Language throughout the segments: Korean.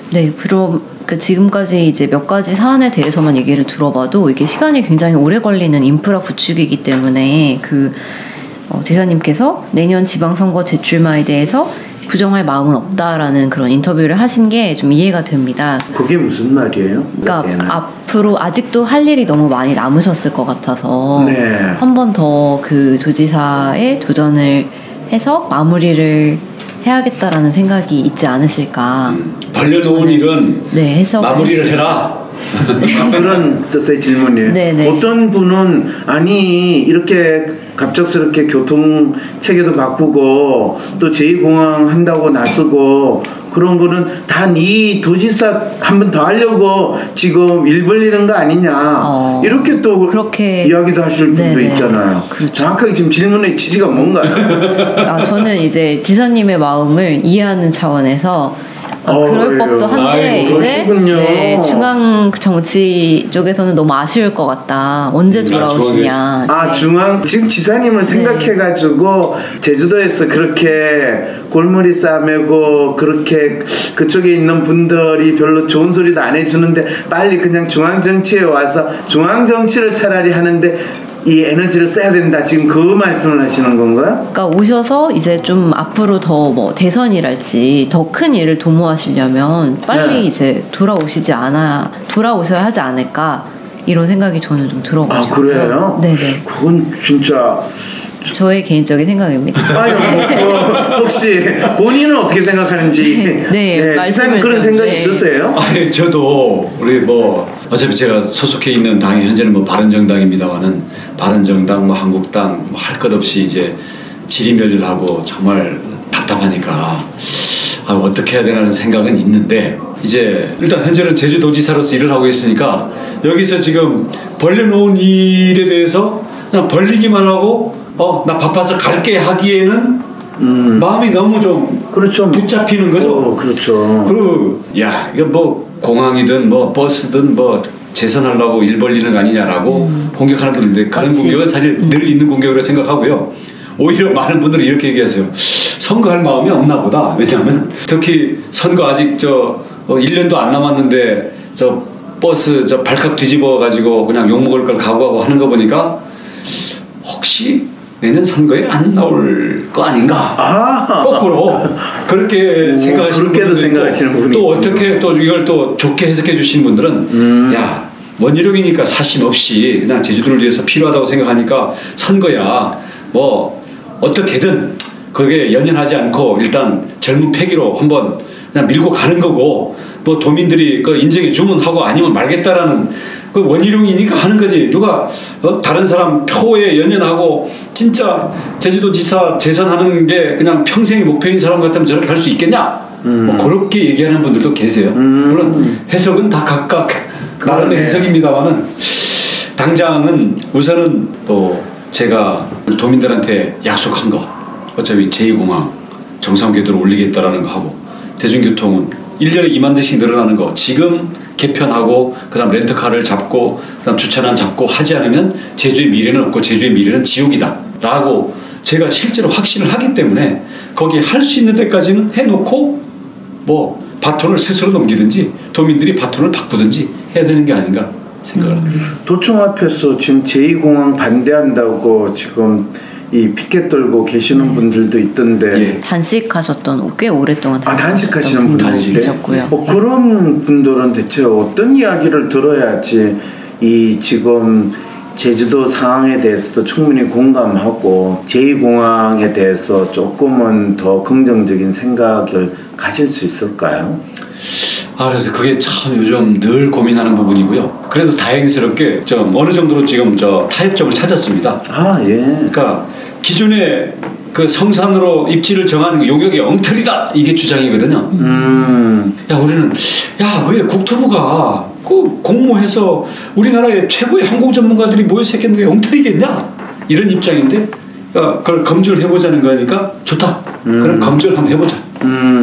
네, 그럼 지금까지 이제 몇 가지 사안에 대해서만 얘기를 들어봐도 이게 시간이 굉장히 오래 걸리는 인프라 구축이기 때문에 지사님께서 내년 지방선거 제출마에 대해서 부정할 마음은 없다라는 그런 인터뷰를 하신 게 좀 이해가 됩니다. 그게 무슨 말이에요? 그러니까 앞으로 아직도 할 일이 너무 많이 남으셨을 것 같아서 네. 한 번 더 그 도지사에 도전을 해서 마무리를 해야겠다라는 생각이 있지 않으실까. 벌려놓은 일은 네, 마무리를 해라. 그런 뜻의 질문이에요. 네네. 어떤 분은 아니 이렇게 갑작스럽게 교통 체계도 바꾸고 또 제2공항 한다고 나서고 그런 거는 다 네 도지사 한 번 더 하려고 지금 일 벌리는 거 아니냐 이렇게 또 그렇게 이야기도 하실 분도 네네. 있잖아요. 그렇죠. 정확하게 지금 질문의 취지가 뭔가요? 저는 이제 지사님의 마음을 이해하는 차원에서 그럴 법도 한데 이제 네, 중앙 정치 쪽에서는 너무 아쉬울 것 같다. 언제 돌아오시냐. 네. 중앙 지금 지사님을 생각해가지고 제주도에서 그렇게 골머리 싸매고 그렇게 그쪽에 있는 분들이 별로 좋은 소리도 안 해주는데 빨리 그냥 중앙 정치에 와서 중앙 정치를 차라리 하는데 이 에너지를 써야 된다. 지금 그 말씀을 하시는 건가요? 그러니까 오셔서 이제 좀 앞으로 더 뭐 대선이랄지 더 큰 일을 도모하시려면 빨리 이제 돌아오셔야 하지 않을까 이런 생각이 저는 좀 들어가지고. 그래요? 네네. 그건 진짜 저의 개인적인 생각입니다. 혹시 본인은 어떻게 생각하는지. 네, 지사님 그런 생각 있으세요? 저도 우리 어차피 제가 소속해 있는 당이 현재는 바른정당입니다만은 바른정당 한국당 할 것 없이 이제 지리멸렬하고 정말 답답하니까 어떻게 해야 되나는 생각은 있는데 이제 일단 현재는 제주도지사로서 일을 하고 있으니까 여기서 지금 벌려놓은 일에 대해서 그냥 벌리기만 하고 나 바빠서 갈게 하기에는 마음이 너무 좀 그렇죠. 붙잡히는 거죠. 그렇죠. 그리고 이거 공항이든 버스든 재선하려고 일 벌리는 거 아니냐라고 공격하는 분들인데 그런 공격은 사실 늘 있는 공격으로 생각하고요. 오히려 많은 분들이 이렇게 얘기하세요. 선거할 마음이 없나 보다. 왜냐하면 특히 선거 아직 1년도 안 남았는데 버스 발칵 뒤집어 가지고 그냥 욕먹을 걸 각오하고 하는 거 보니까 혹시 내년 선거에 안 나올 거 아닌가? 거꾸로 그렇게 생각하시는 그렇게도 생각하시는 분이 또 어떻게 또 이걸 또 좋게 해석해 주신 분들은 원희룡이니까 사심 없이 그냥 제주도를 위해서 필요하다고 생각하니까 선거야 어떻게든 거기에 연연하지 않고 일단 젊은 패기로 한번 그냥 밀고 가는 거고 도민들이 인정해 주면 하고 아니면 말겠다라는 원희룡이니까 하는 거지. 누가 다른 사람 표에 연연하고 진짜 제주도지사 재선하는 게 그냥 평생의 목표인 사람 같으면 저렇게 할 수 있겠냐? 그렇게 얘기하는 분들도 계세요. 물론 해석은 다 각각 나름의 해석입니다만은 당장은 우선은 또 제가 도민들한테 약속한 거 어차피 제2공항 정상 궤도로 올리겠다라는 거 하고 대중교통은 1년에 2만 대씩 늘어나는 거 지금 개편하고 그다음 렌트카를 잡고 그다음 주차장 잡고 하지 않으면 제주의 미래는 없고 제주의 미래는 지옥이다 라고 제가 실제로 확신을 하기 때문에 거기 할 수 있는 데까지는 해놓고 바톤을 스스로 넘기든지 도민들이 바톤을 바꾸든지 해야 되는 게 아닌가 생각을 합니다. 도청 앞에서 지금 제2공항 반대한다고 지금 이 피켓 들고 계시는 분들도 있던데 단식하셨던 꽤 오랫동안 단식하시는 분들이 계셨고요. 그런 분들은 대체 어떤 이야기를 들어야지 이 지금 제주도 상황에 대해서도 충분히 공감하고 제2공항에 대해서 조금은 더 긍정적인 생각을 가질 수 있을까요? 그래서 그게 참 요즘 늘 고민하는 부분이고요. 그래도 다행스럽게 좀 어느 정도로 지금 타협점을 찾았습니다. 예. 그러니까 기존에 그 성산으로 입지를 정하는 그 용역의 엉터리다 이게 주장이거든요. 야 우리는 야 왜 국토부가 그 공모해서 우리나라의 최고의 항공 전문가들이 모여서 했겠는데 엉터리겠냐 이런 입장인데 그걸 검증을 해보자는 거니까 좋다. 그럼 검증을 한번 해보자.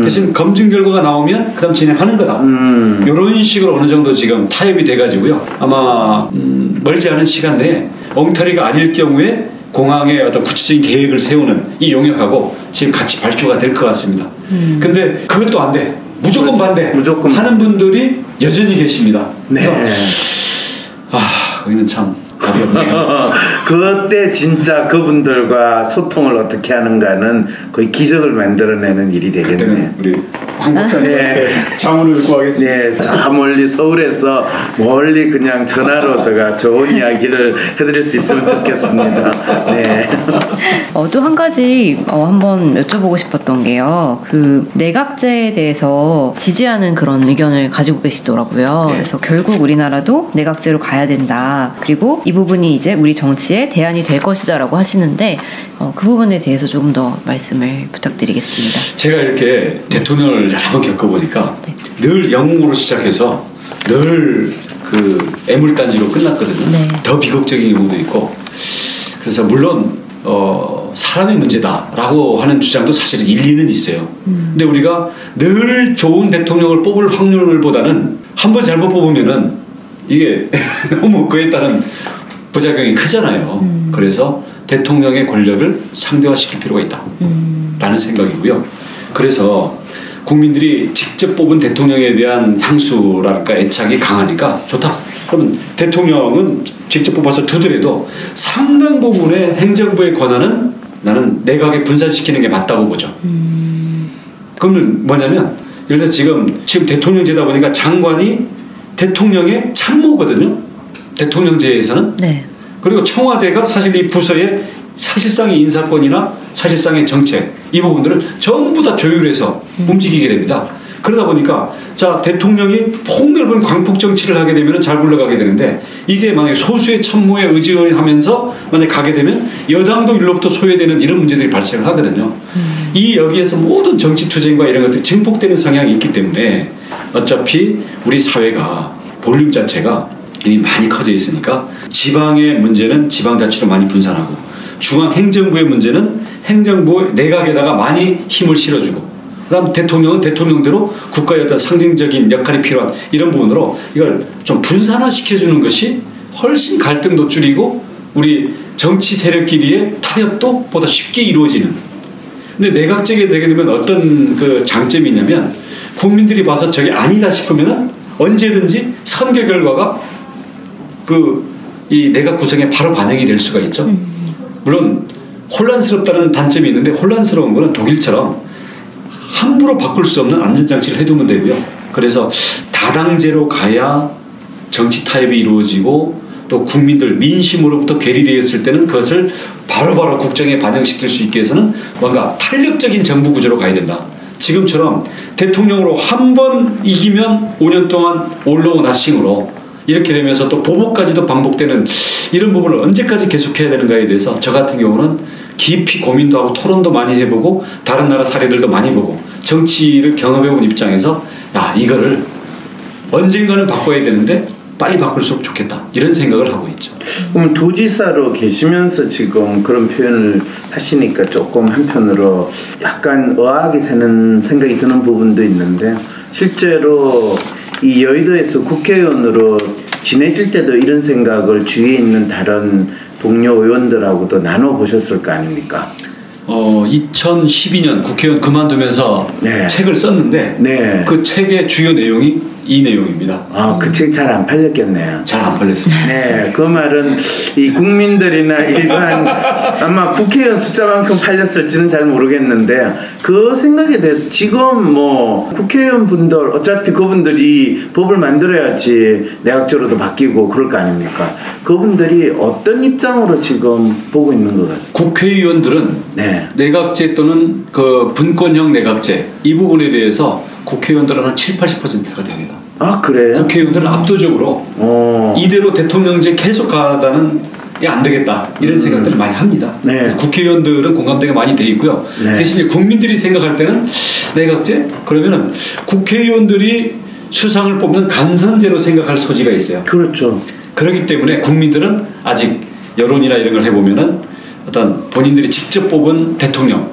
대신 검증 결과가 나오면 그다음 진행하는 거다. 이런 식으로 어느 정도 지금 타협이 돼가지고요. 아마 멀지 않은 시간 내에 엉터리가 아닐 경우에 공항의 어떤 구체적인 계획을 세우는 이 용역하고 지금 같이 발주가 될 것 같습니다. 근데 그것도 안 돼. 무조건 반대. 무조건 하는 분들이 여전히 계십니다. 네. 거기는 참 답이 없네요. 그때 진짜 그분들과 소통을 어떻게 하는가는 거의 기적을 만들어내는 일이 되겠네요. 우리 황 박사님께 자문을 구하겠습니다. 네, 저 멀리 서울에서 멀리 그냥 전화로 제가 좋은 이야기를 해드릴 수 있으면 좋겠습니다. 네. 또 한 가지 한번 여쭤보고 싶었던 게요. 그 내각제에 대해서 지지하는 그런 의견을 가지고 계시더라고요. 네. 그래서 결국 우리나라도 내각제로 가야 된다. 그리고 이 부분이 이제 우리 정치의 대안이 될 것이다라고 하시는데 그 부분에 대해서 조금 더 말씀을 부탁드리겠습니다. 제가 이렇게 대통령을 여러 번 겪어보니까 네. 늘 영웅으로 시작해서 늘 그 애물단지로 끝났거든요. 네. 더 비극적인 경우도 있고 그래서 물론 사람의 문제다라고 하는 주장도 사실은 일리는 있어요. 근데 우리가 늘 좋은 대통령을 뽑을 확률보다는 한 번 잘못 뽑으면은 이게 너무 그에 따른 부작용이 크잖아요. 그래서 대통령의 권력을 상대화시킬 필요가 있다 라는 생각이고요. 그래서 국민들이 직접 뽑은 대통령에 대한 향수랄까 애착이 강하니까 좋다. 그러면 대통령은 직접 뽑아서 두더라도 상당 부분의 행정부의 권한은 나는 내각에 분산시키는 게 맞다고 보죠. 그러면 뭐냐면 예를 들어서 지금 대통령제다 보니까 장관이 대통령의 참모거든요. 대통령제에서는. 네. 그리고 청와대가 사실 이 부서의 사실상의 인사권이나 사실상의 정책 이 부분들을 전부 다 조율해서 움직이게 됩니다. 그러다 보니까 자 대통령이 폭넓은 광폭 정치를 하게 되면 잘 굴러가게 되는데 이게 만약에 소수의 참모에 의지하면서 만약에 가게 되면 여당도 일로부터 소외되는 이런 문제들이 발생을 하거든요. 이 여기에서 모든 정치 투쟁과 이런 것들이 증폭되는 성향이 있기 때문에 어차피 우리 사회가 볼륨 자체가 이미 많이 커져 있으니까 지방의 문제는 지방자치로 많이 분산하고 중앙행정부의 문제는 행정부 내각에다가 많이 힘을 실어주고 그다음 대통령은 대통령대로 국가의 어떤 상징적인 역할이 필요한 이런 부분으로 이걸 좀 분산화시켜주는 것이 훨씬 갈등도 줄이고 우리 정치 세력끼리의 타협도 보다 쉽게 이루어지는. 근데 내각제가 되게 되면 어떤 그 장점이 있냐면 국민들이 봐서 저게 아니다 싶으면은 언제든지 선거 결과가 이 내각 구성에 바로 반영이 될 수가 있죠. 물론 혼란스럽다는 단점이 있는데 혼란스러운 거는 독일처럼 함부로 바꿀 수 없는 안전장치를 해두면 되고요. 그래서 다당제로 가야 정치 타협이 이루어지고 또 국민들 민심으로부터 괴리되었을 때는 그것을 바로바로 국정에 반영시킬 수 있게 해서는 뭔가 탄력적인 정부 구조로 가야 된다. 지금처럼 대통령으로 한 번 이기면 5년 동안 올로우 나싱으로 이렇게 되면서 또 보복까지도 반복되는 이런 부분을 언제까지 계속해야 되는가에 대해서 저 같은 경우는 깊이 고민도 하고 토론도 많이 해보고 다른 나라 사례들도 많이 보고 정치를 경험해본 입장에서 이거를 언젠가는 바꿔야 되는데 빨리 바꿀수록 좋겠다 이런 생각을 하고 있죠. 그럼 도지사로 계시면서 지금 그런 표현을 하시니까 조금 한편으로 약간 의아하게 되는 생각이 드는 부분도 있는데 실제로 이 여의도에서 국회의원으로 지내실 때도 이런 생각을 주위에 있는 다른 동료 의원들하고도 나눠보셨을 거 아닙니까? 2012년 국회의원 그만두면서 네. 책을 썼는데 네. 그 책의 주요 내용이 이 내용입니다. 그 책 잘 안 팔렸겠네요. 잘 안 팔렸습니다. 네, 그 말은 이 국민들이나 일반 아마 국회의원 숫자만큼 팔렸을지는 잘 모르겠는데 그 생각에 대해서 지금 뭐 국회의원 분들 어차피 그분들이 법을 만들어야지 내각제로도 바뀌고 그럴 거 아닙니까? 그분들이 어떤 입장으로 지금 보고 있는 것 같습니다. 국회의원들은 네. 내각제 또는 그 분권형 내각제 이 부분에 대해서 국회의원들은 한 70-80%가 됩니다. 아 그래요? 국회의원들은 압도적으로 이대로 대통령제 계속 가다는 안 되겠다 이런 생각들을 많이 합니다. 네. 국회의원들은 공감대가 많이 돼 있고요. 네. 대신 국민들이 생각할 때는 내각제 그러면은 국회의원들이 수상을 뽑는 간선제로 생각할 소지가 있어요. 그렇죠. 그렇기 때문에 국민들은 아직 여론이나 이런 걸 해보면은 어떤 본인들이 직접 뽑은 대통령에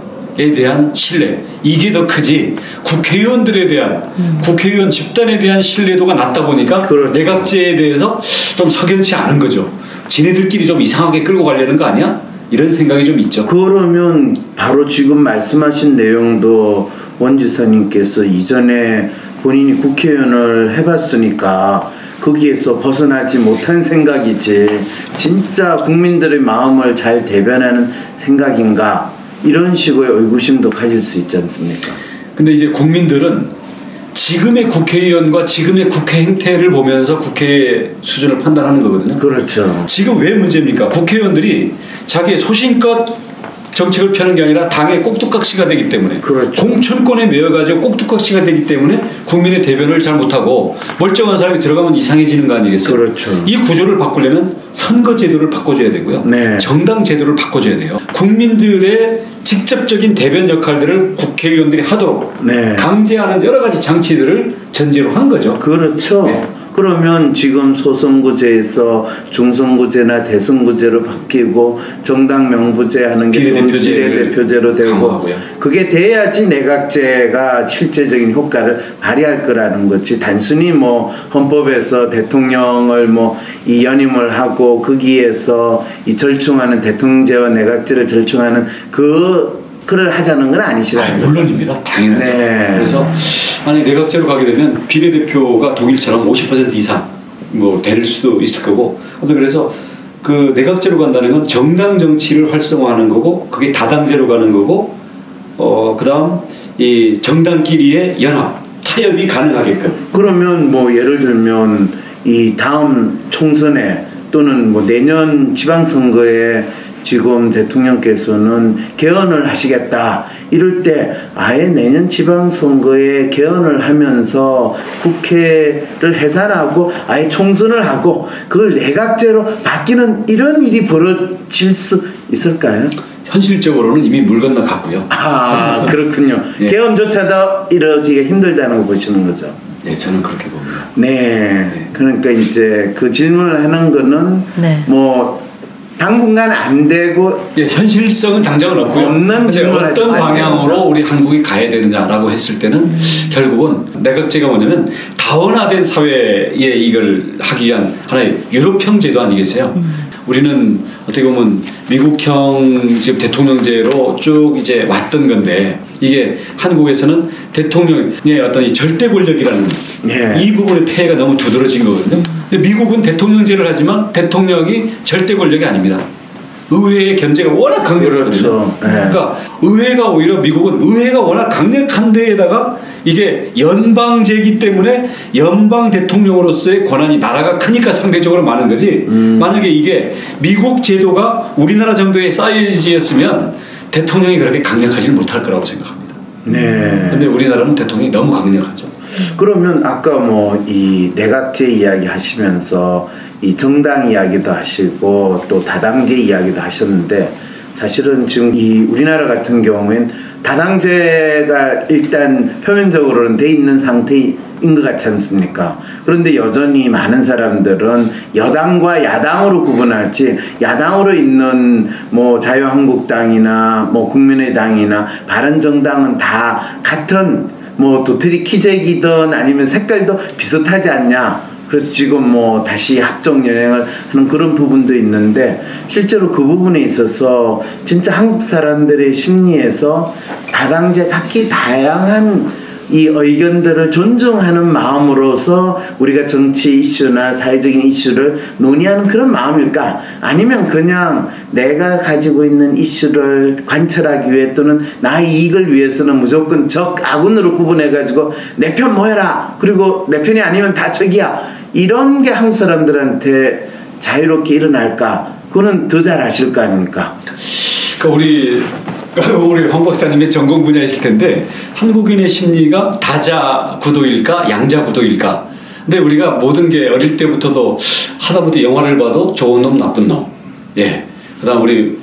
대한 신뢰 이게 더 크지 국회의원들에 대한 국회의원 집단에 대한 신뢰도가 낮다 보니까 그렇죠. 내각제에 대해서 좀 석연치 않은 거죠. 지네들끼리 좀 이상하게 끌고 가려는 거 아니야? 이런 생각이 좀 있죠. 그러면 바로 지금 말씀하신 내용도 원 지사님께서 이전에 본인이 국회의원을 해봤으니까 거기에서 벗어나지 못한 생각이지 진짜 국민들의 마음을 잘 대변하는 생각인가 이런 식의 의구심도 가질 수 있지 않습니까? 근데 이제 국민들은 지금의 국회의원과 지금의 국회 행태를 보면서 국회 수준을 판단하는 거거든요. 그렇죠. 지금 왜 문제입니까? 국회의원들이 자기의 소신껏 정책을 펴는 게 아니라 당의 꼭두각시가 되기 때문에 그렇죠. 공천권에 매여가지고 꼭두각시가 되기 때문에 국민의 대변을 잘 못하고 멀쩡한 사람이 들어가면 이상해지는 거 아니겠어요? 그렇죠. 이 구조를 바꾸려면 선거제도를 바꿔줘야 되고요. 네. 정당제도를 바꿔줘야 돼요. 국민들의 직접적인 대변 역할들을 국회의원들이 하도록 네. 강제하는 여러 가지 장치들을 전제로 한 거죠. 그렇죠. 네. 그러면 지금 소선거제에서 중선거제나 대선거제로 바뀌고 정당 명부제 하는 게 비례대표제로 되고 강화하고요. 그게 돼야지 내각제가 실제적인 효과를 발휘할 거라는 거지. 단순히 뭐 헌법에서 대통령을 뭐 이 연임을 하고 거기에서 이 절충하는 대통령제와 내각제를 절충하는 그를 하자는 건 아니시라는 거죠. 물론입니다. 당연하죠. 네. 그래서 아니 내각제로 가게 되면 비례대표가 독일처럼 50% 이상 뭐 될 수도 있을 거고. 아무튼 그래서 그 내각제로 간다는 건 정당 정치를 활성화하는 거고 그게 다당제로 가는 거고 그다음 이 정당끼리의 연합 타협이 가능하게끔. 그러면 뭐 예를 들면 이 다음 총선에 또는 뭐 내년 지방선거에 지금 대통령께서는 개헌을 하시겠다 이럴 때 아예 내년 지방선거에 개헌을 하면서 국회를 해산하고 아예 총선을 하고 그걸 내각제로 바뀌는 이런 일이 벌어질 수 있을까요? 현실적으로는 이미 물 건너갔고요. 아 그렇군요. 네. 개헌조차도 이루어지기가 힘들다는 거 보시는 거죠. 네, 저는 그렇게 봅니다. 네, 그러니까 이제 그 질문을 하는 거는 네. 뭐 당분간 안 되고 예, 현실성은 당장은 없고요. 없는 질문을 어떤 하지 방향으로 마세요. 우리 한국이 가야 되느냐라고 했을 때는 결국은 내각제가 뭐냐면 다원화된 사회에 이걸 하기 위한 하나의 유럽형 제도 아니겠어요? 우리는 어떻게 보면 미국형 지금 대통령제로 쭉 이제 왔던 건데 이게 한국에서는 대통령의 어떤 이 절대 권력이라는 예. 이 부분의 폐해가 너무 두드러진 거거든요. 근데 미국은 대통령제를 하지만 대통령이 절대 권력이 아닙니다. 의회의 견제가 워낙 강력하거든요. 그렇죠. 네. 그러니까 의회가 오히려 미국은 의회가 워낙 강력한 데에다가 이게 연방제이기 때문에 연방 대통령으로서의 권한이 나라가 크니까 상대적으로 많은 거지. 만약에 이게 미국 제도가 우리나라 정도의 사이즈였으면 대통령이 그렇게 강력하지는 못할 거라고 생각합니다. 네. 근데 우리나라는 대통령이 너무 강력하죠. 그러면 아까 뭐 이 내각제 이야기 하시면서 이 정당 이야기도 하시고 또 다당제 이야기도 하셨는데 사실은 지금 이 우리나라 같은 경우엔 다당제가 일단 표면적으로는 돼 있는 상태인 것 같지 않습니까? 그런데 여전히 많은 사람들은 여당과 야당으로 구분하지 야당으로 있는 뭐 자유한국당이나 뭐 국민의당이나 바른정당은 다 같은 뭐 도토리 키재기든 아니면 색깔도 비슷하지 않냐. 그래서 지금 뭐 다시 합종 연행을 하는 그런 부분도 있는데 실제로 그 부분에 있어서 진짜 한국 사람들의 심리에서 다당제 각기 다양한 이 의견들을 존중하는 마음으로서 우리가 정치 이슈나 사회적인 이슈를 논의하는 그런 마음일까? 아니면 그냥 내가 가지고 있는 이슈를 관철하기 위해 또는 나의 이익을 위해서는 무조건 적, 아군으로 구분해가지고 내 편 모여라! 그리고 내 편이 아니면 다 적이야! 이런 게 한국 사람들한테 자유롭게 일어날까? 그거는 더 잘 아실 거 아닙니까? 우리 황 박사님의 전공 분야이실 텐데 한국인의 심리가 다자 구도일까 양자 구도일까. 근데 우리가 모든 게 어릴 때부터도 하다못해 영화를 봐도 좋은 놈 나쁜 놈 예. 그다음 우리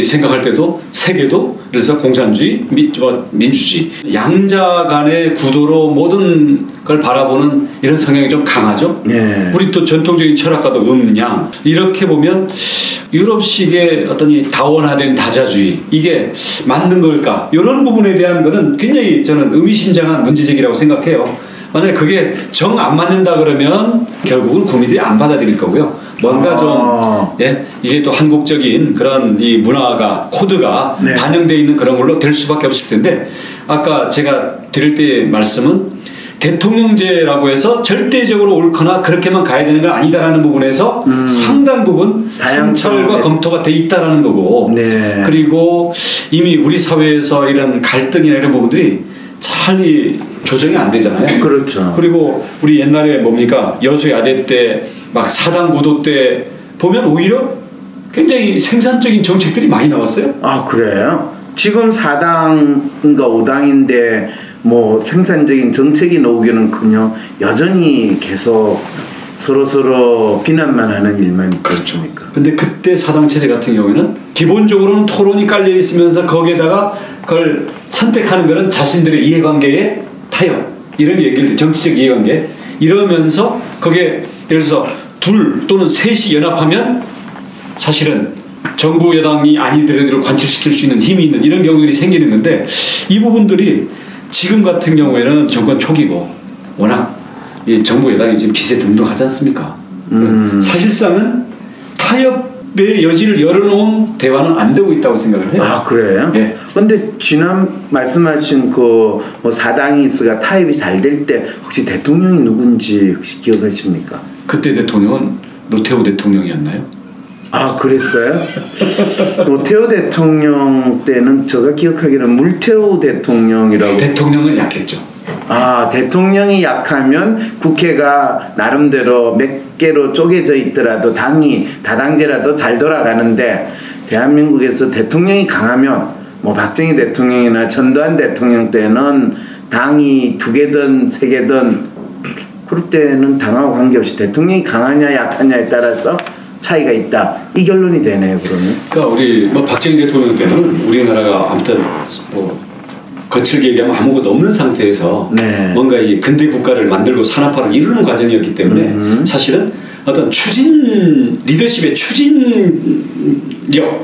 생각할 때도 세계도 그래서 공산주의, 민주주의 양자 간의 구도로 모든 걸 바라보는 이런 성향이 좀 강하죠. 네. 우리 또 전통적인 철학가도 음양 이렇게 보면 유럽식의 어떤 이 다원화된 다자주의 이게 맞는 걸까? 이런 부분에 대한 거는 굉장히 저는 의미심장한 문제제기라고 생각해요. 만약에 그게 정 안 맞는다 그러면 결국은 국민들이 안 받아들일 거고요. 뭔가 좀 예, 이게 또 한국적인 그런 이 문화가 코드가 네. 반영되어 있는 그런 걸로 될 수밖에 없을 텐데 아까 제가 드릴 때 말씀은 대통령제라고 해서 절대적으로 옳거나 그렇게만 가야 되는 건 아니다라는 부분에서 상당 부분 성찰과 검토가 돼 있다라는 거고 네. 그리고 이미 우리 사회에서 이런 갈등이나 이런 부분들이 잘 조정이 안 되잖아요. 그렇죠. 그리고 우리 옛날에 뭡니까 여수야대 때 막 사당 구도 때 보면 오히려 굉장히 생산적인 정책들이 많이 나왔어요. 아 그래요? 지금 4당인가 5당인데 뭐 생산적인 정책이 나오기는커녕 여전히 계속 서로 비난만 하는 일만 있지 않습니까? 근데 그때 사당 체제 같은 경우에는 기본적으로는 토론이 깔려 있으면서 거기에다가 그걸 선택하는 것은 자신들의 이해관계의 타협 이런 얘기를 정치적 이해관계 이러면서 거기에 예를 들어서 둘 또는 셋이 연합하면 사실은 정부 여당이 아니더라도 관철시킬 수 있는 힘이 있는 이런 경우들이 생기는 건데 이 부분들이 지금 같은 경우에는 정권 초기고 워낙 이 정부 여당이 지금 기세등등하지 않습니까? 사실상은 타협의 여지를 열어놓은 대화는 안 되고 있다고 생각을 해요. 아 그래요? 예. 근데 지난 말씀하신 그 뭐 사당이스가 타협이 잘 될 때 혹시 대통령이 누군지 혹시 기억하십니까? 그때 대통령은 노태우 대통령이었나요? 아 그랬어요? 노태우 대통령 때는 제가 기억하기로는 물태우 대통령이라고. 대통령은 약했죠. 아 대통령이 약하면 국회가 나름대로 몇 개로 쪼개져 있더라도 당이 다당제라도 잘 돌아가는데 대한민국에서 대통령이 강하면 뭐 박정희 대통령이나 전두환 대통령 때는 당이 2개든 3개든 그럴 때는 당하고 관계없이 대통령이 강하냐 약하냐에 따라서 차이가 있다. 이 결론이 되네요. 그러면. 그러니까 우리 뭐 박정희 대통령 때는 우리나라가 아무튼 뭐 거칠게 얘기하면 아무것도 없는 상태에서 네. 뭔가 이 근대 국가를 만들고 산업화를 이루는 과정이었기 때문에 사실은 어떤 리더십의 추진력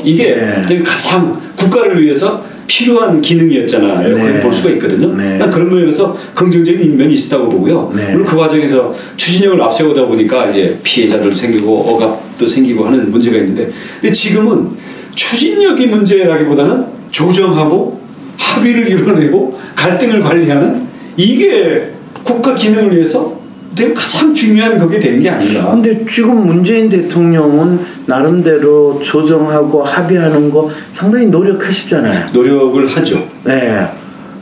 이게 네. 가장 국가를 위해서 필요한 기능이었잖아요. 네. 그렇게 볼 수가 있거든요. 네. 그런 면에서 긍정적인 면이 있었다고 보고요. 네. 물론 그 과정에서 추진력을 앞세우다 보니까 이제 피해자들도 생기고 억압도 생기고 하는 문제가 있는데 근데 지금은 추진력이 문제라기보다는 조정하고 합의를 이뤄내고 갈등을 관리하는 이게 국가 기능을 위해서 가장 중요한 그게 된 게 아닌가. 근데 지금 문재인 대통령은 나름대로 조정하고 합의하는 거 상당히 노력하시잖아요. 노력을 하죠. 네.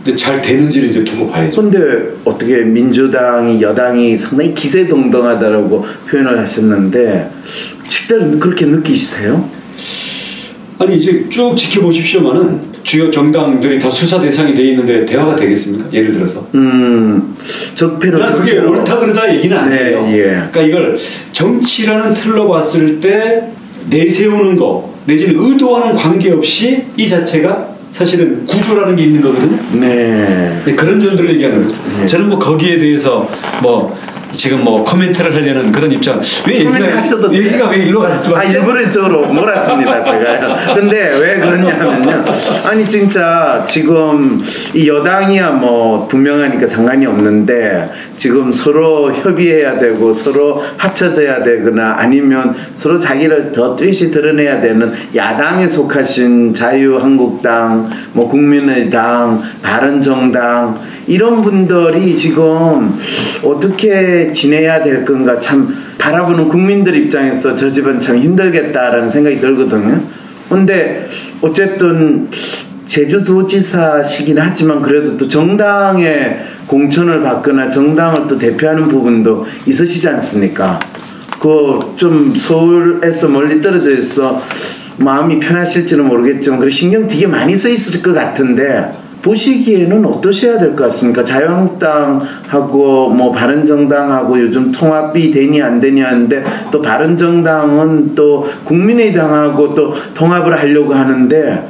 근데 잘 되는지를 이제 두고 봐야죠. 근데 어떻게 민주당이 여당이 상당히 기세등등하다라고 표현을 하셨는데 실제로 그렇게 느끼세요? 아니 이제 쭉 지켜보십시오만은 주요 정당들이 다 수사 대상이 돼 있는데 대화가 되겠습니까? 예를 들어서. 적폐로. 난 그게 옳다 그러다 얘기는 아니에요. 네, 예. 그러니까 이걸 정치라는 틀로 봤을 때 내세우는 거 내지는 의도와는 관계없이 이 자체가 사실은 구조라는 게 있는 거거든요. 네. 그런 점들을 얘기하는 거죠. 네. 저는 뭐 거기에 대해서 뭐 지금 뭐 코멘트를 하려는 그런 입장. 왜 얘기가 왜 일로 가죠? 아 일부러 이쪽으로 몰았습니다 제가. 근데 왜 그러냐면요. 아니 진짜 지금 이 여당이야 뭐 분명하니까 상관이 없는데 지금 서로 협의해야 되고 서로 합쳐져야 되거나 아니면 서로 자기를 더 뚜렷이 드러내야 되는 야당에 속하신 자유한국당, 뭐 국민의당, 바른정당 이런 분들이 지금 어떻게 지내야 될 건가 참 바라보는 국민들 입장에서 저 집은 참 힘들겠다라는 생각이 들거든요. 근데 어쨌든 제주도지사시긴 하지만 그래도 또 정당의 공천을 받거나 정당을 또 대표하는 부분도 있으시지 않습니까? 그 좀 서울에서 멀리 떨어져 있어 마음이 편하실지는 모르겠지만 그래 신경 되게 많이 써 있을 것 같은데 보시기에는 어떠셔야 될 것 같습니까? 자유한국당하고 뭐 바른정당하고 요즘 통합이 되니 안 되니 하는데 또 바른정당은 또 국민의당하고 또 통합을 하려고 하는데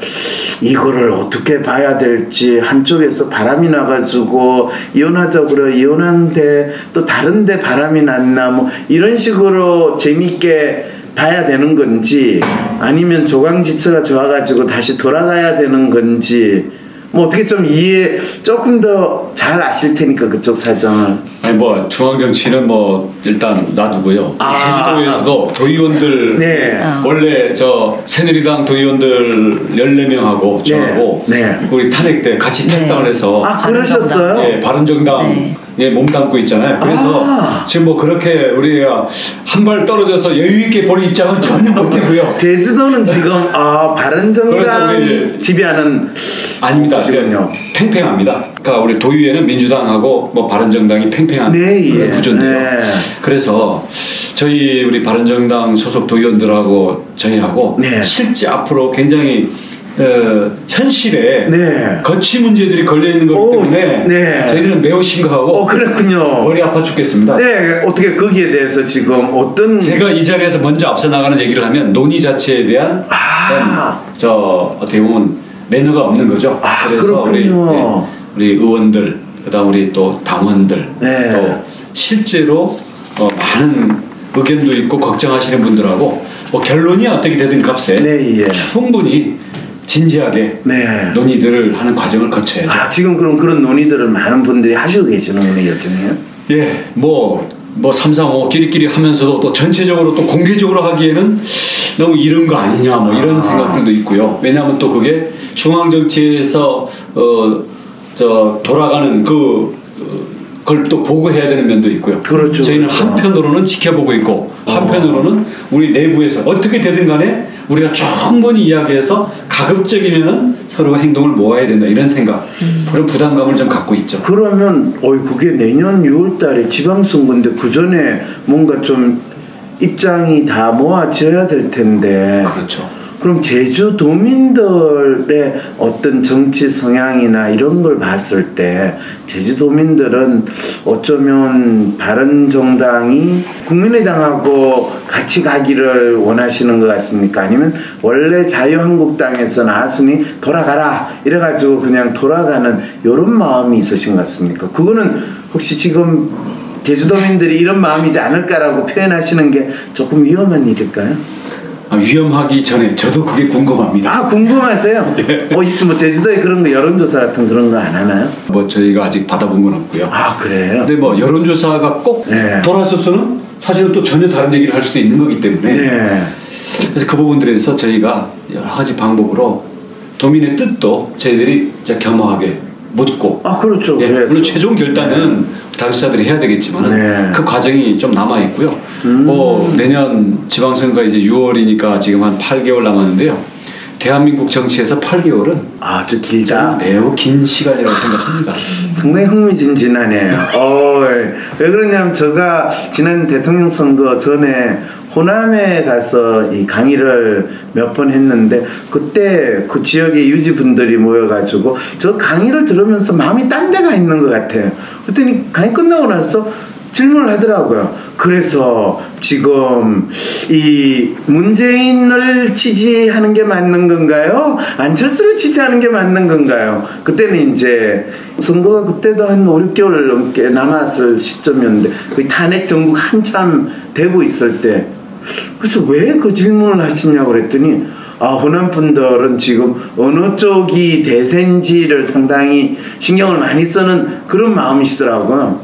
이거를 어떻게 봐야 될지 한쪽에서 바람이 나가지고 이혼하자고 이혼하는데 또 다른데 바람이 났나 뭐 이런 식으로 재밌게 봐야 되는 건지 아니면 조강지처가 좋아가지고 다시 돌아가야 되는 건지 뭐 어떻게 좀 이해 조금 더 잘 아실 테니까 그쪽 사정을. 아니 뭐 중앙 정치는 뭐 일단 놔두고요. 제주도에서도 도의원들 네. 원래 저 새누리당 도의원들 14명하고 저하고 우리 탄핵 때 같이 탈당을 해서 그러셨어요? 예, 바른정당 예, 몸담고 있잖아요. 그래서 지금 뭐 그렇게 우리가 한 발 떨어져서 여유 있게 볼 입장은 전혀 못되고요. 제주도는 지금 바른정당 지배하는 아닙니다. 팽팽합니다. 그러니까 우리 도의회는 민주당하고 뭐 바른정당이 팽팽한 그런 구조인데요. 그래서 저희 우리 바른정당 소속 도의원들하고 저희하고 실제 앞으로 굉장히 현실에 거취 문제들이 걸려 있는 거기 때문에 저희는 매우 심각하고 그렇군요. 머리 아파 죽겠습니다. 네, 어떻게 거기에 대해서 지금 어떤 제가 이 자리에서 먼저 앞서 나가는 얘기를 하면 논의 자체에 대한 어떻게 보면 매너가 없는 거죠. 그래서 우리 의원들 그다음 우리 또 당원들 또 실제로 많은 의견도 있고 걱정하시는 분들하고 뭐 결론이 어떻게 되든 값에 충분히 진지하게 논의들을 하는 과정을 거쳐야죠. 지금 그런 논의들을 많은 분들이 하시고 계시는군요, 요즘에요? 예, 뭐 3, 4, 5 끼리끼리 하면서도 또 전체적으로 또 공개적으로 하기에는 너무 이른 거 아니냐 뭐 이런 생각들도 있고요. 왜냐하면 또 그게 중앙 정치에서 돌아가는 그걸 또 보고해야 되는 면도 있고요. 그렇죠. 저희는 한편으로는 지켜보고 있고 한편으로는 우리 내부에서 어떻게 되든 간에 우리가 충분히 이야기해서 가급적이면은 서로가 행동을 모아야 된다 이런 생각 그런 부담감을 좀 갖고 있죠. 그러면 그게 내년 6월달에 지방선거인데 그 전에 뭔가 좀 입장이 다 모아져야 될 텐데. 그렇죠. 그럼 제주도민들의 어떤 정치 성향이나 이런 걸 봤을 때 제주도민들은 어쩌면 바른정당이 국민의당하고 같이 가기를 원하시는 것 같습니까? 아니면 원래 자유한국당에서 나왔으니 돌아가라 이래가지고 그냥 돌아가는 이런 마음이 있으신 것 같습니까? 그거는 혹시 지금 제주도민들이 이런 마음이지 않을까라고 표현하시는 게 조금 위험한 일일까요? 위험하기 전에 저도 그게 궁금합니다. 궁금하세요? 예. 뭐 제주도에 그런 거 여론조사 같은 그런 거 안 하나요? 뭐 저희가 아직 받아본 건 없고요. 그래요? 근데 뭐 여론조사가 꼭 돌아서서는 사실은 또 전혀 다른 얘기를 할 수도 있는 거기 때문에 그래서 그 부분들에서 저희가 여러 가지 방법으로 도민의 뜻도 저희들이 겸허하게 묻고 그렇죠. 물론 최종 결단은 당사자들이 해야 되겠지만 그 과정이 좀 남아 있고요. 뭐 내년 지방선거 이제 6월이니까 지금 한 8개월 남았는데요. 대한민국 정치에서 8개월은 아주 길다. 매우 긴 시간이라고 생각합니다. 상당히 흥미진진하네요. 왜 그러냐면 제가 지난 대통령 선거 전에 호남에 가서 이 강의를 몇 번 했는데 그때 그 지역의 유지분들이 모여가지고 저 강의를 들으면서 마음이 딴 데가 있는 것 같아요. 그랬더니 강의 끝나고 나서 질문을 하더라고요. 그래서 지금 이 문재인을 지지하는 게 맞는 건가요? 안철수를 지지하는 게 맞는 건가요? 그때는 이제 선거가 그때도 한 5, 6개월 넘게 남았을 시점이었는데 거의 탄핵 정국 한참 되고 있을 때 그래서 왜 그 질문을 하시냐고 그랬더니 호남 분들은 지금 어느 쪽이 대세인지를 상당히 신경을 많이 쓰는 그런 마음이시더라고요.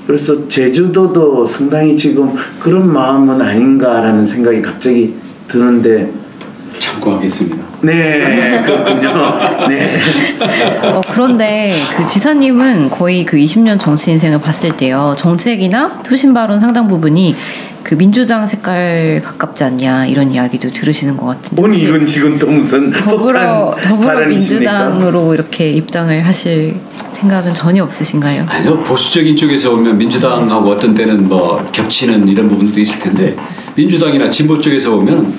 그래서 제주도도 상당히 지금 그런 마음은 아닌가라는 생각이 갑자기 드는데 참고하겠습니다. 네, 그렇군요. 네. 그런데 그 지사님은 거의 그 20년 정치 인생을 봤을 때요. 정책이나 투신 발언 상당 부분이 그 민주당 색깔 가깝지 않냐 이런 이야기도 들으시는 것 같은데. 아니 이건 지금 또 무슨 더불어 민주당으로 이렇게 입당을 하실 생각은 전혀 없으신가요? 아니요, 보수적인 쪽에서 보면 민주당하고 어떤 때는 뭐 겹치는 이런 부분도 있을 텐데 민주당이나 진보 쪽에서 보면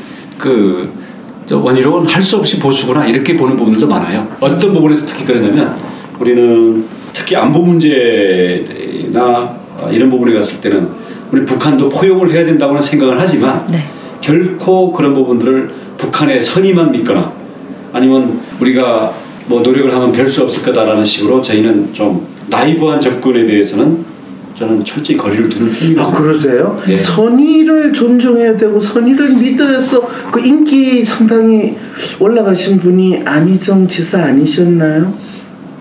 원희룡은 할 수 없이 보수구나 이렇게 보는 부분들도 많아요. 어떤 부분에서 특히 그러냐면 우리는 특히 안보 문제나 이런 부분에 갔을 때는 우리 북한도 포용을 해야 된다고는 생각을 하지만 네. 결코 그런 부분들을 북한의 선의만 믿거나 아니면 우리가 뭐 노력을 하면 별 수 없을 거다라는 식으로 저희는 좀 나이브한 접근에 대해서는 저는 철저히 거리를 두는 편입니다. 아, 그러세요? 네. 선의를 존중해야 되고 선의를 믿어서 그 인기 상당히 올라가신 분이 안희정 지사 아니셨나요?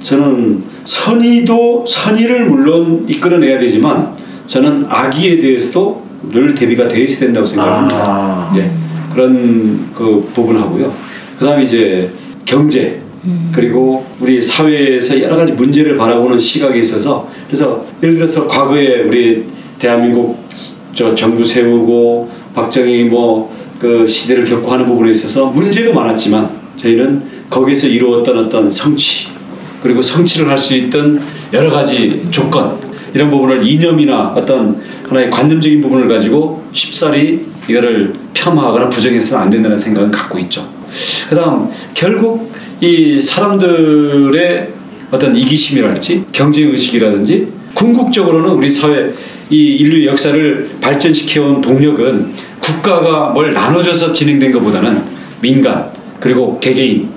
저는 선의를 물론 이끌어내야 되지만 저는 악의에 대해서도 늘 대비가 되어 있어야 된다고 생각합니다. 예, 그런 그 부분하고요. 그다음에 이제 경제 그리고 우리 사회에서 여러 가지 문제를 바라보는 시각에 있어서 그래서 예를 들어서 과거에 우리 대한민국 정부 세우고 박정희 뭐 그 시대를 겪고 하는 부분에 있어서 문제도 많았지만 저희는 거기서 이루었던 어떤 성취 그리고 성취를 할 수 있던 여러 가지 조건 이런 부분을 이념이나 어떤 하나의 관념적인 부분을 가지고 쉽사리 이거를 폄하하거나 부정해서는 안 된다는 생각은 갖고 있죠. 그 다음 결국 이 사람들의 어떤 이기심이랄지 경쟁의식이라든지 궁극적으로는 우리 사회 이 인류의 역사를 발전시켜온 동력은 국가가 뭘 나눠줘서 진행된 것보다는 민간 그리고 개개인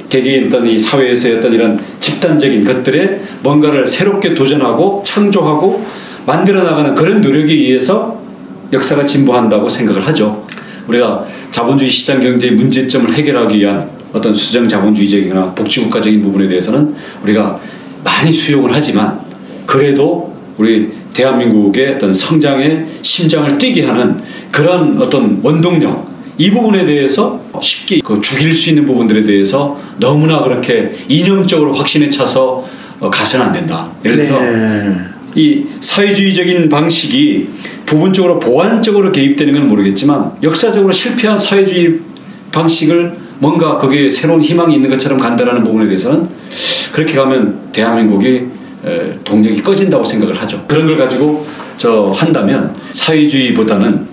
어떤 이 사회에서의 어떤 이런 집단적인 것들에 뭔가를 새롭게 도전하고 창조하고 만들어 나가는 그런 노력에 의해서 역사가 진보한다고 생각을 하죠. 우리가 자본주의 시장 경제의 문제점을 해결하기 위한 어떤 수정 자본주의적이거나 복지국가적인 부분에 대해서는 우리가 많이 수용을 하지만 그래도 우리 대한민국의 어떤 성장의 심장을 뛰게 하는 그런 어떤 원동력 이 부분에 대해서 쉽게 죽일 수 있는 부분들에 대해서 너무나 그렇게 이념적으로 확신에 차서 가서는 안 된다. 예를 들어서 이 사회주의적인 방식이 부분적으로 보완적으로 개입되는 건 모르겠지만 역사적으로 실패한 사회주의 방식을 뭔가 거기에 새로운 희망이 있는 것처럼 간다라는 부분에 대해서는 그렇게 가면 대한민국이 동력이 꺼진다고 생각을 하죠. 그런 걸 가지고 한다면 사회주의보다는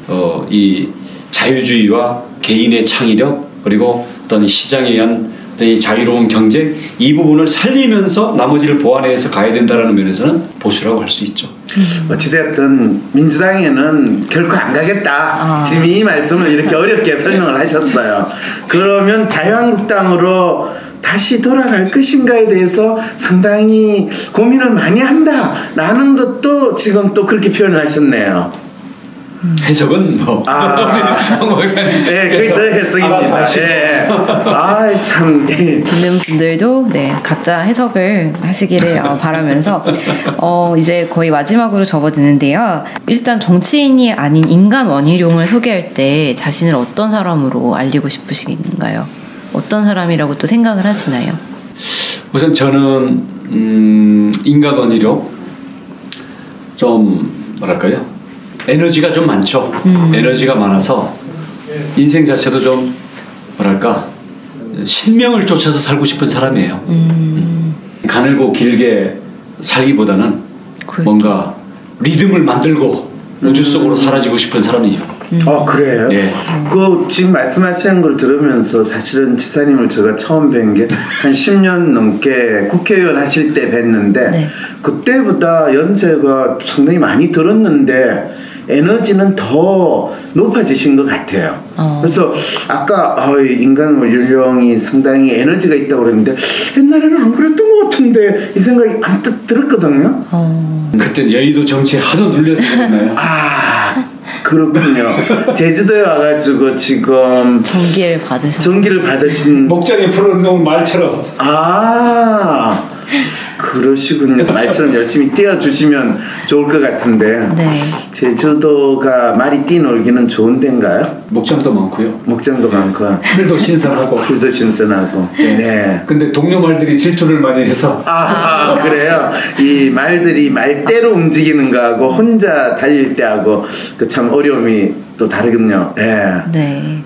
이 자유주의와 개인의 창의력 그리고 어떤 시장에 의한 어떤 이 자유로운 경쟁 이 부분을 살리면서 나머지를 보완해서 가야 된다라는 면에서는 보수라고 할 수 있죠. 어찌됐든 민주당에는 결코 안 가겠다. 지금 이 말씀을 이렇게 어렵게 설명을 하셨어요. 그러면 자유한국당으로 다시 돌아갈 것인가에 대해서 상당히 고민을 많이 한다라는 것도 지금 또 그렇게 표현을 하셨네요. 해석은 뭐 황 박사님 네, 그게 저의 해석입니다. 네. 아, 참 듣는 분들도 네 각자 해석을 하시기를 바라면서 이제 거의 마지막으로 접어드는데요. 일단 정치인이 아닌 인간 원희룡을 소개할 때 자신을 어떤 사람으로 알리고 싶으신가요? 어떤 사람이라고 또 생각을 하시나요? 우선 저는 인간 원희룡 좀 뭐랄까요? 에너지가 좀 많죠. 에너지가 많아서 인생 자체도 좀 뭐랄까 신명을 쫓아서 살고 싶은 사람이에요. 가늘고 길게 살기보다는 뭔가 리듬을 만들고 우주 속으로 사라지고 싶은 사람이죠. 그래요? 네. 그 지금 말씀하시는 걸 들으면서 사실은 지사님을 제가 처음 뵌 게 한 10년 넘게 국회의원 하실 때 뵀는데 네. 그때보다 연세가 상당히 많이 들었는데 에너지는 더 높아지신 것 같아요. 그래서 아까 인간 원희룡이 상당히 에너지가 있다고 그랬는데 옛날에는 안 그랬던 것 같은데 이 생각이 안뜻 들었거든요. 그때 여의도 정치에 하도 눌려서 그랬나요? 그렇군요. 제주도에 와가지고 지금 전기를 받으신 목장에 풀어놓은 말처럼. 그러시군요. 말처럼 열심히 띄워주시면 좋을 것 같은데. 네. 제주도가 말이 뛰놀기는 좋은 데인가요? 목장도 많고요. 목장도 많고. 풀도 신선하고. 풀도 신선하고. 네. 근데 동료 말들이 질투를 많이 해서. 그래요. 이 말들이 말대로 움직이는 거하고 혼자 달릴 때하고 그 참 어려움이 또 다르군요. 네.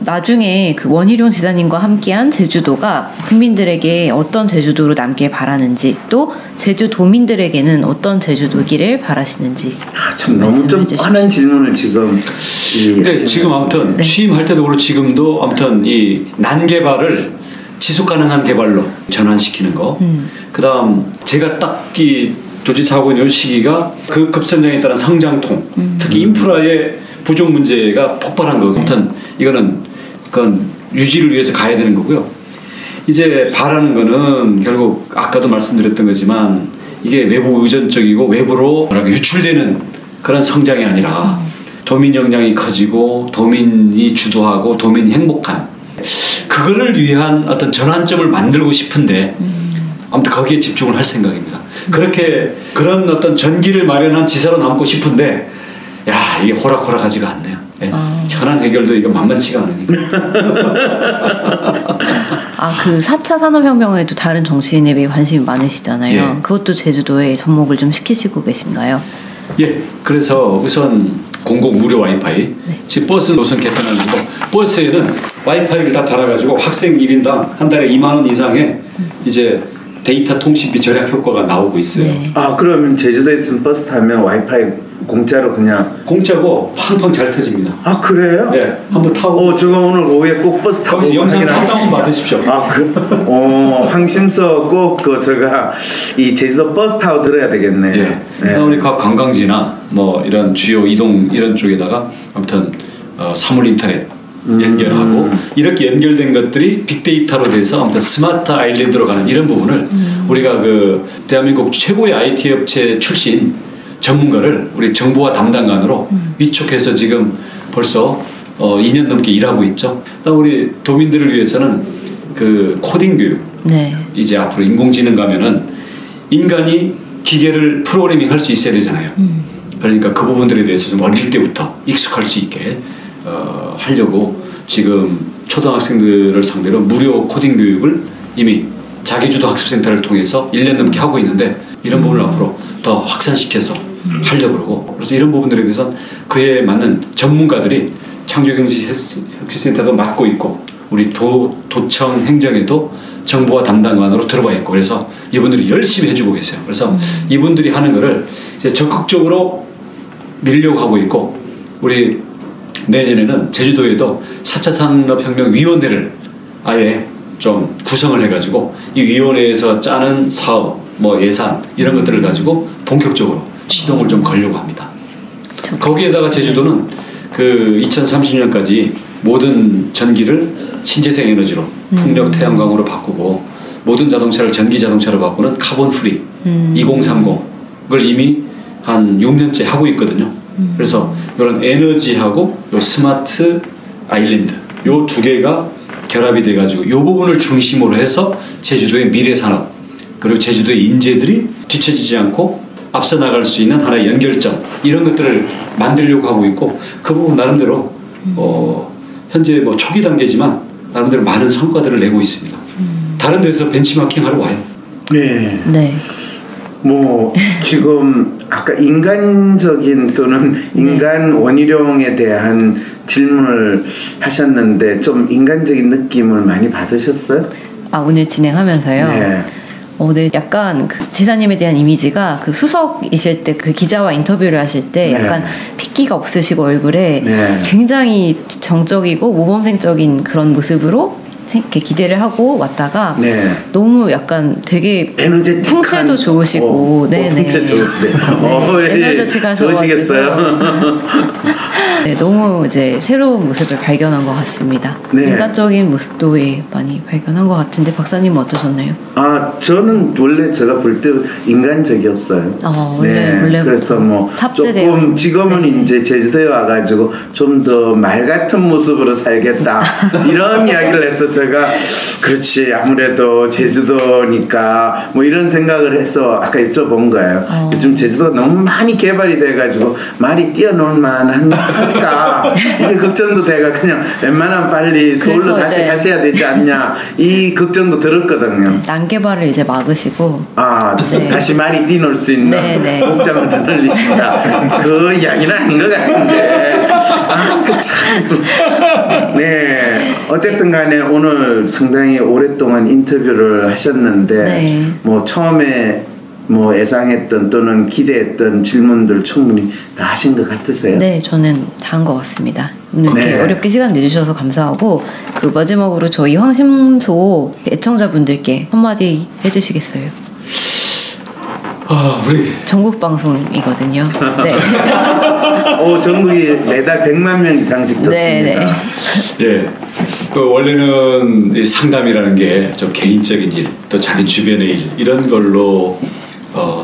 나중에 원희룡 지사님과 함께한 제주도가 국민들에게 어떤 제주도로 남길 바라는지 또 제주도민들에게는 어떤 제주도기를 바라시는지 참 너무 좀 뻔한 질문을 지금 근데 지금 아무튼 취임할 때도 그렇고 지금도 아무튼 이 난개발을 지속 가능한 개발로 전환시키는 거. 그다음 제가 딱 이 도지사하고 있는 이 시기가 그 급성장에 따른 성장통, 특히 인프라의 부족 문제가 폭발한 거. 아무튼 이거는 그건 유지를 위해서 가야 되는 거고요. 이제 바라는 거는 결국 아까도 말씀드렸던 거지만 이게 외부 의존적이고 외부로 유출되는 그런 성장이 아니라 도민 역량이 커지고 도민이 주도하고 도민이 행복한 그거를 위한 어떤 전환점을 만들고 싶은데 아무튼 거기에 집중을 할 생각입니다. 그렇게 그런 어떤 전기를 마련한 지사로 남고 싶은데 야 이게 호락호락하지가 않네요. 네. 현안 해결도 이거 만만치가 않으니까. 그 4차 산업혁명에도 다른 정치인에 비해 관심이 많으시잖아요. 예. 그것도 제주도에 접목을 좀 시키시고 계신가요? 예, 그래서 우선 공공 무료 와이파이. 네. 지금 버스 노선 개편하는 거 버스에는 와이파이를 다 달아가지고 학생 1인당 한 달에 2만 원 이상의 이제 데이터 통신비 절약 효과가 나오고 있어요. 네. 그러면 제주도에 있으면 버스 타면 와이파이 공짜로 그냥 공짜고 팡팡 잘 터집니다. 그래요? 네, 한번 타고. 제가 오늘 오후에 꼭 버스 타고 거기서 영상 다운 받으십시오. 황심서 꼭 제가 이 제주도 버스 타고 들어야 되겠네. 예. 네. 우리 각 관광지나 뭐 이런 주요 이동 이런 쪽에다가 아무튼 사물 인터넷 연결하고 이렇게 연결된 것들이 빅데이터로 돼서 아무튼 스마트 아일랜드로 가는 이런 부분을 우리가 그 대한민국 최고의 IT 업체 출신 전문가를 우리 정보화 담당관으로 위촉해서 지금 벌써 2년 넘게 일하고 있죠. 그다음 우리 도민들을 위해서는 그 코딩 교육. 네. 이제 앞으로 인공지능 가면은 인간이 기계를 프로그래밍 할 수 있어야 되잖아요. 그러니까 그 부분들에 대해서 좀 어릴 때부터 익숙할 수 있게 하려고 지금 초등학생들을 상대로 무료 코딩 교육을 이미 자기주도 학습센터를 통해서 1년 넘게 하고 있는데 이런 부분을 앞으로 더 확산시켜서 하려고 그러고 그래서 이런 부분들에 대해서는 그에 맞는 전문가들이 창조경제혁신센터도 맡고 있고 우리 도청 행정에도 정보화 담당관으로 들어가 있고 그래서 이분들이 열심히 해주고 계세요. 그래서 이분들이 하는 거를 이제 적극적으로 밀려고 하고 있고 우리 내년에는 제주도에도 4차 산업혁명위원회를 아예 좀 구성을 해가지고 이 위원회에서 짜는 사업, 뭐 예산 이런 것들을 가지고 본격적으로 시동을 좀 걸려고 합니다. 거기에다가 제주도는 그 2030년까지 모든 전기를 신재생 에너지로 풍력, 태양광으로 바꾸고 모든 자동차를 전기 자동차로 바꾸는 카본 프리 2030을 이미 한 6년째 하고 있거든요. 그래서 이런 에너지하고 요 스마트 아일랜드 요 두 개가 결합이 돼가지고 요 부분을 중심으로 해서 제주도의 미래 산업 그리고 제주도의 인재들이 뒤처지지 않고 앞서 나갈 수 있는 하나의 연결점 이런 것들을 만들려고 하고 있고 그 부분 나름대로 현재 뭐 초기 단계지만 나름대로 많은 성과들을 내고 있습니다. 다른 데서 벤치마킹 하러 와요. 네. 네. 뭐 지금 아까 인간적인 또는 인간 원희룡에 대한 질문을 하셨는데 좀 인간적인 느낌을 많이 받으셨어요? 오늘 진행하면서요. 네. 네, 약간 그 지사님에 대한 이미지가 그 수석이실 때 그 기자와 인터뷰를 하실 때 네. 약간 핏기가 없으시고 얼굴에 네. 굉장히 정적이고 모범생적인 그런 모습으로 이렇게 기대를 하고 왔다가 네. 너무 약간 되게 에너제틱한 풍채도 좋으시고 풍채 좋으시네요. 에너제틱하셔가지고 좋으시겠어요? 네, 너무 이제 새로운 모습을 발견한 것 같습니다. 네. 인간적인 모습도 많이 발견한 것 같은데 박사님은 어떠셨나요? 저는 원래 제가 볼 때 인간적이었어요. 원래 그래서 뭐 조금 지금은 네. 이제 제주도에 와가지고 좀 더 말 같은 모습으로 살겠다 이런 이야기를 해서 제가 그렇지 아무래도 제주도니까 뭐 이런 생각을 해서 아까 여쭤본 거예요. 요즘 제주도가 너무 많이 개발이 돼가지고 말이 뛰어놀 만하니까 이게 걱정도 돼가 그냥 웬만하면 빨리 서울로 다시 가셔야 되지 않냐 이 걱정도 들었거든요. 난개발을 이제 막으시고 네. 다시 말이 뛰놀 수 있는 목장을 더 늘리신다. 그 이야기는 아닌 것 같은데 네 어쨌든 간에 오늘 상당히 오랫동안 인터뷰를 하셨는데 뭐 처음에 뭐 예상했던 또는 기대했던 질문들 충분히 다 하신 것 같으세요? 네, 저는 다 한 것 같습니다. 오늘 이렇게 어렵게 시간 내주셔서 감사하고 그 마지막으로 저희 황심소 애청자분들께 한마디 해주시겠어요? 우리 전국 방송이거든요. 네. 오, 전국이 매달 100만 명 이상씩 듣습니다. 네. 예. 원래는 이 상담이라는 게 좀 개인적인 일, 또 자기 주변의 일 이런 걸로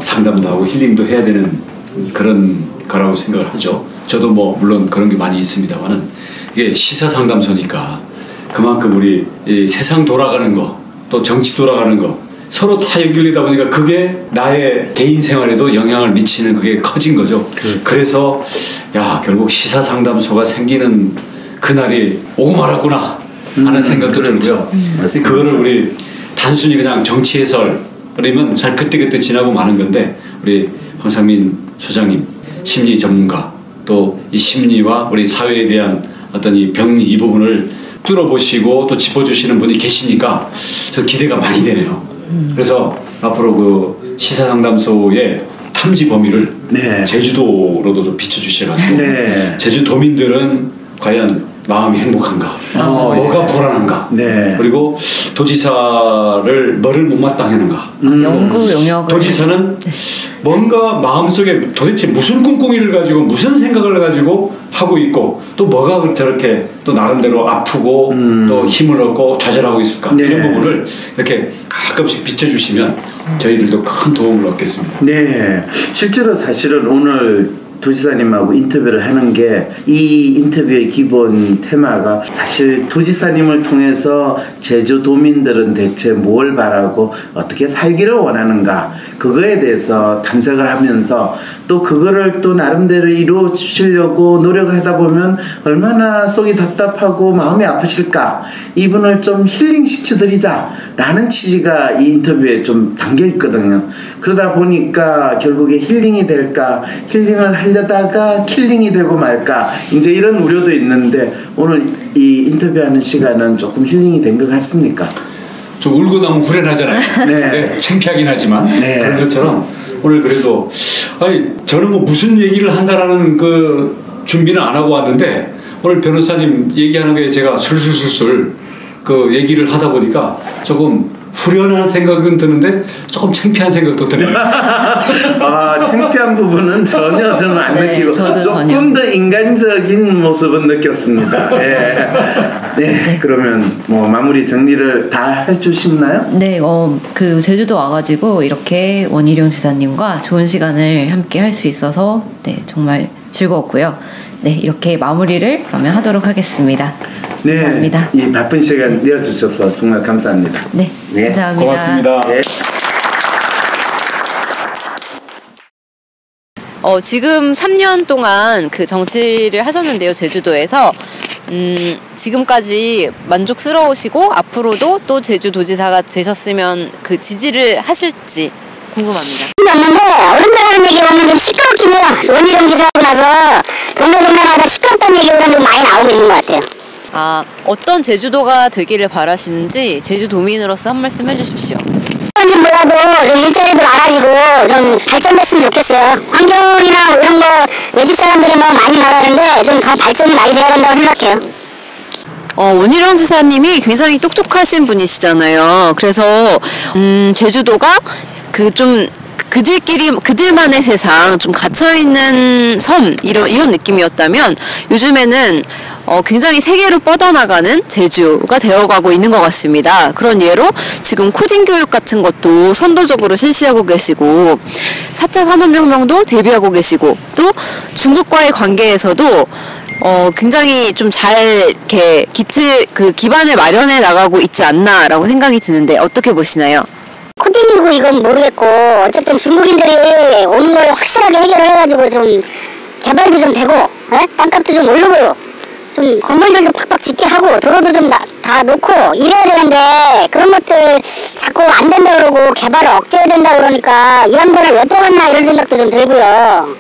상담도 하고 힐링도 해야 되는 그런 거라고 생각을 하죠. 저도 뭐 물론 그런 게 많이 있습니다만은 이게 시사 상담소니까 그만큼 우리 이 세상 돌아가는 거, 또 정치 돌아가는 거 서로 다 연결되다 보니까 그게 나의 개인 생활에도 영향을 미치는 그게 커진 거죠. 그래서 야, 결국 시사 상담소가 생기는 그날이 오고 말았구나 하는 생각도 들고요. 그거를 우리 단순히 그냥 정치 해설이면 잘 그때그때 지나고 마는 건데 우리 황상민 소장님 심리 전문가 또 이 심리와 우리 사회에 대한 어떤 이 병리 이 부분을 뚫어보시고 또 짚어주시는 분이 계시니까 저 기대가 많이 되네요. 그래서 앞으로 그 시사상담소의 탐지 범위를 제주도로도 좀 비춰주셔가지고 제주도민들은 과연 마음이 행복한가, 뭐가 불안한가, 그리고 도지사를 뭐를 못마땅하는가, 연구 영역을 도지사는 뭔가 마음속에 도대체 무슨 꿍꿍이를 가지고 무슨 생각을 가지고 하고 있고 또 뭐가 저렇게 또 나름대로 아프고 또 힘을 얻고 좌절하고 있을까 이런 부분을 이렇게 가끔씩 비춰주시면 저희들도 큰 도움을 얻겠습니다. 네, 실제로 사실은 오늘 도지사님하고 인터뷰를 하는 게 이 인터뷰의 기본 테마가 사실 도지사님을 통해서 제주도민들은 대체 뭘 바라고 어떻게 살기를 원하는가 그거에 대해서 탐색을 하면서 또 그거를 또 나름대로 이루어 주시려고 노력을 하다 보면 얼마나 속이 답답하고 마음이 아프실까 이분을 좀 힐링시켜드리자 라는 취지가 이 인터뷰에 좀 담겨 있거든요. 그러다 보니까 결국에 힐링이 될까 힐링을 하려다가 킬링이 되고 말까 이제 이런 우려도 있는데 오늘 이 인터뷰하는 시간은 조금 힐링이 된 것 같습니까? 좀 울고 나면 후련하잖아요. 네. 창피하긴 하지만 그런 것처럼 오늘 그래도 아니 저는 뭐 무슨 얘기를 한다라는 그 준비는 안 하고 왔는데 오늘 변호사님 얘기하는 게 제가 술술술술 그 얘기를 하다 보니까 조금 후련한 생각은 드는데 조금 창피한 생각도 드네요. 창피한 부분은 전혀 저는 안 느끼고 조금 더 인간적인 모습은 느꼈습니다. 네, 그러면 뭐 마무리 정리를 다 해주시나요? 네, 그 제주도 와가지고 이렇게 원희룡 지사님과 좋은 시간을 함께 할 수 있어서 정말 즐거웠고요. 네, 이렇게 마무리를 그러면 하도록 하겠습니다. 네, 감사합니다. 이 바쁜 시간 내어주셔서 정말 감사합니다. 네, 감사합니다. 고맙습니다. 지금 3년 동안 그 정치를 하셨는데요, 제주도에서. 지금까지 만족스러우시고 앞으로도 또 제주도지사가 되셨으면 그 지지를 하실지 궁금합니다. 없는데 어른들하는 얘기 보면 좀 시끄럽긴 해요. 원희룡 지사하고 나서 동네동네마다 시끄럽다는 얘기가 좀 많이 나오고 있는 것 같아요. 어떤 제주도가 되기를 바라시는지 제주도민으로서 한 말씀 해주십시오. 뭔지 몰라도 좀 일자리도 많아지고 좀 발전됐으면 좋겠어요. 환경이나 이런 거 외집 사람들이 뭐 많이 말하는데 좀 더 발전이 많이 돼야 된다고 생각해요. 원희룡 지사님이 굉장히 똑똑하신 분이시잖아요. 그래서 제주도가 그들만의 세상 좀 갇혀있는 섬 이런 느낌이었다면 요즘에는 굉장히 세계로 뻗어나가는 제주가 되어가고 있는 것 같습니다. 그런 예로 지금 코딩 교육 같은 것도 선도적으로 실시하고 계시고 4차 산업혁명도 대비하고 계시고 또 중국과의 관계에서도 굉장히 좀 잘 이렇게 기반을 마련해 나가고 있지 않나라고 생각이 드는데 어떻게 보시나요? 코딩이고 이건 모르겠고 어쨌든 중국인들이 오는 걸 확실하게 해결을 해가지고 좀 개발도 좀 되고 땅값도 좀 오르고 좀 건물들도 팍팍 짓게 하고 도로도 좀 다 놓고 이래야 되는데 그런 것들 자꾸 안 된다 그러고 개발을 억제해야 된다 그러니까 이 양반을 왜 뽑았나 이런 생각도 좀 들고요.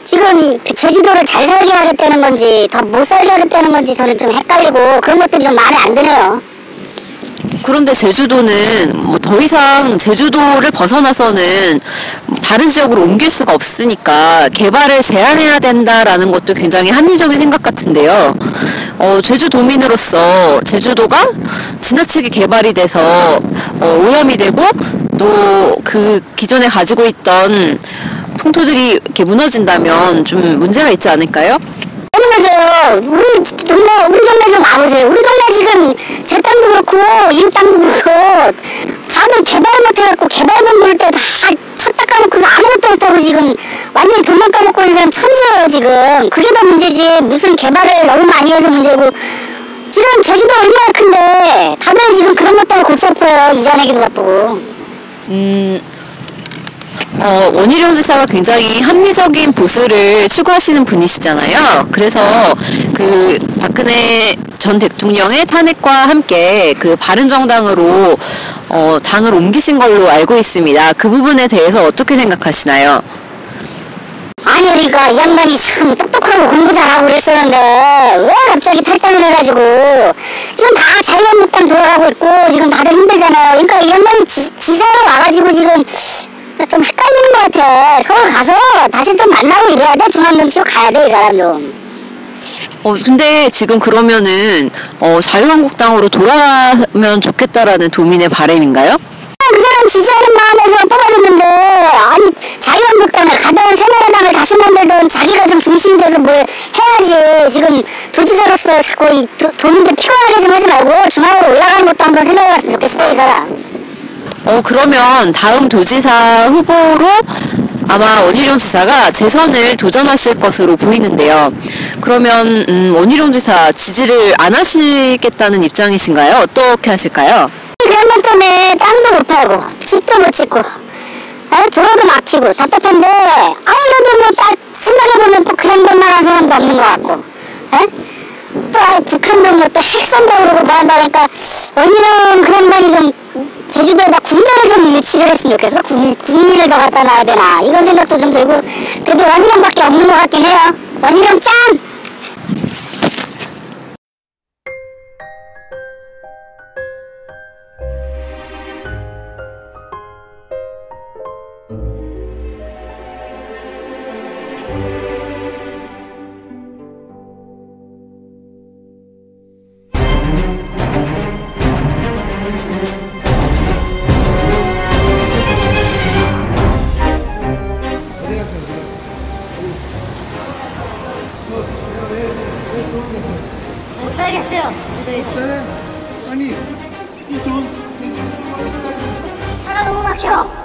지금 제주도를 잘 살게 하겠다는 건지 더 못 살게 하겠다는 건지 저는 좀 헷갈리고 그런 것들이 좀 마음에 안 드네요. 그런데 제주도는 뭐 더 이상 제주도를 벗어나서는 다른 지역으로 옮길 수가 없으니까 개발을 제한해야 된다라는 것도 굉장히 합리적인 생각 같은데요. 제주도민으로서 제주도가 지나치게 개발이 돼서 오염이 되고 또 그 기존에 가지고 있던 풍토들이 이렇게 무너진다면 좀 문제가 있지 않을까요? 맞아요. 우리 동네 좀 가보세요. 우리 동네 지금 제 땅도 그렇고 이웃 땅도 그렇고 다들 개발 못해갖고 개발만 볼 때 다 쳤다 까놓고서 아무것도 못하고 지금 완전히 돈만 까먹고 있는 사람 천재예요 지금. 그게 더 문제지. 무슨 개발을 너무 많이 해서 문제고. 지금 제주도 얼마나 큰데 다들 지금 그런 것 때문에 골치 아파요. 이자 내기도 바쁘고. 원희룡 지사가 굉장히 합리적인 보수를 추구하시는 분이시잖아요. 그래서 그 박근혜 전 대통령의 탄핵과 함께 그 바른정당으로 당을 옮기신 걸로 알고 있습니다. 그 부분에 대해서 어떻게 생각하시나요? 아니 그러니까 이 양반이 참 똑똑하고 공부 잘하고 그랬었는데 왜 갑자기 탈당을 해가지고 지금 다 자유한국당 돌아가고 있고 지금 다들 힘들잖아요. 그러니까 이 양반이 지사로 와가지고 지금 좀 헷갈리는 것 같아. 서울 가서 다시 좀 만나고 이래야 돼. 중앙정치로 가야 돼 이 사람 좀. 근데 지금 그러면은 자유한국당으로 돌아가면 좋겠다라는 도민의 바람인가요? 그 사람 지지하는 마음에서 뽑아줬는데 아니 자유한국당을 가던 새누리당을 다시 만들던 자기가 좀 중심이 돼서 뭘 해야지. 지금 도지사로서 자꾸 도민들 피곤하게 좀 하지 말고 중앙으로 올라가는 것도 한번 생각해봤으면 좋겠어 이 사람. 그러면 다음 도지사 후보로 아마 원희룡 지사가 재선을 도전하실 것으로 보이는데요. 그러면 원희룡 지사 지지를 안 하시겠다는 입장이신가요? 어떻게 하실까요? 그런 것 때문에 땅도 못 팔고 집도 못 짓고 도로도 막히고 답답한데 아무래도 뭐 딱 생각해보면 또 그런 것만 한 사람도 없는 것 같고 또 북한도 뭐 또 핵 쏜다 그러고 뭐 한다 그러니까 원희룡 그런 분이 좀 제주도에다 군대를 좀 유치를 했으면 좋겠어. 군인을 더 갖다 놔야 되나 이런 생각도 좀 들고 그래도 원희룡밖에 없는 것 같긴 해요. 원희룡 짱! 못 살겠어요. 아니 이 좋은 차가 너무 막혀.